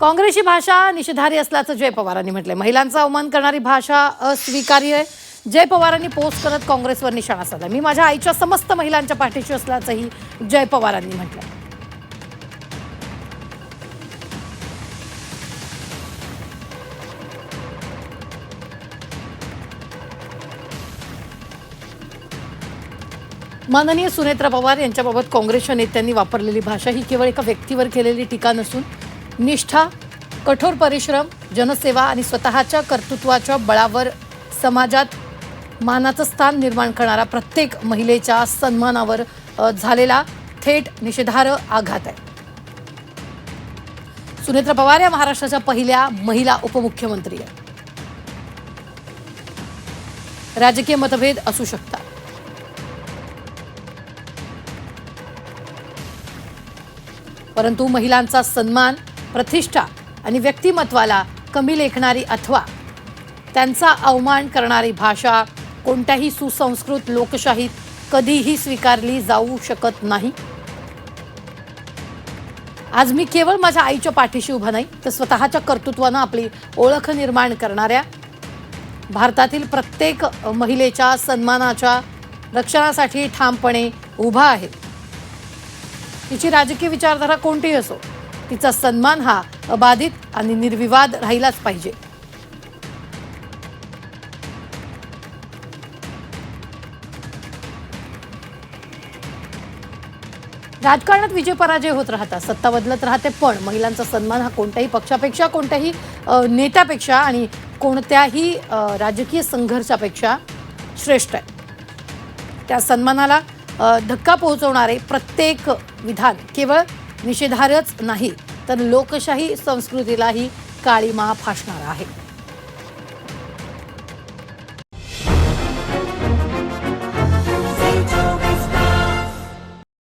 काँग्रेसची भाषा निषेधार्ह असल्याचं जय पवारांनी म्हटलंय। महिलांचा अवमान करणारी भाषा अस्वीकार्य आहे। जय पवारांनी पोस्ट करत काँग्रेसवर निशाणा साधला। मी माझ्या आईच्या समस्त महिलांच्या पाठीशी असल्याचंही जय पवारांनी म्हटलंय। माननीय सुनेत्रा पवार यांच्याबाबत काँग्रेसच्या नेत्यांनी वापरलेली भाषा ही केवळ एका व्यक्तीवर केलेली टीका नसून निष्ठा, कठोर परिश्रम, जनसेवा आणि स्वतःच्या कर्तृत्वाच्या बळावर समाजात मानाचं स्थान निर्माण करणारा प्रत्येक महिलेच्या सन्मानावर झालेला थेट निषेधार्ह आघात आहे। सुनेत्रा पवार या महाराष्ट्राच्या पहिल्या महिला उपमुख्यमंत्री आहेत। राजकीय मतभेद असू शकतात, परंतु महिलांचा सन्मान, प्रतिष्ठा आणि व्यक्तिमत्वाला कमी लेखणारी अथवा त्यांचा अवमान करणारी भाषा कोणत्याही सुसंस्कृत लोकशाहीत कधीही स्वीकारली जाऊ शकत नाही। आज मी केवळ माझ्या आईच्या पाठीशी उभा नाही, तर स्वतःच्या कर्तृत्वानं आपली ओळख निर्माण करणाऱ्या भारतातील प्रत्येक महिलेच्या सन्मानाच्या रक्षणासाठी ठामपणे उभा आहे। तिची राजकीय विचारधारा कोणतीही असो, तिचा सन्मान हा अबाधित आणि निर्विवाद राहिलाच पाहिजे। राजकारणात विजय पराजय होत राहतात, सत्ता बदलत राहते, पण महिलांचा सन्मान हा कोणत्याही पक्षापेक्षा, कोणत्याही नेत्यापेक्षा आणि कोणत्याही राजकीय संघर्षापेक्षा श्रेष्ठ आहे। त्या सन्मानाला धक्का पोहोचवणारे प्रत्येक विधान केवळ निषेधार्हच नाही, तर लोकशाही संस्कृतीलाही काळीमा फासणारा आहे।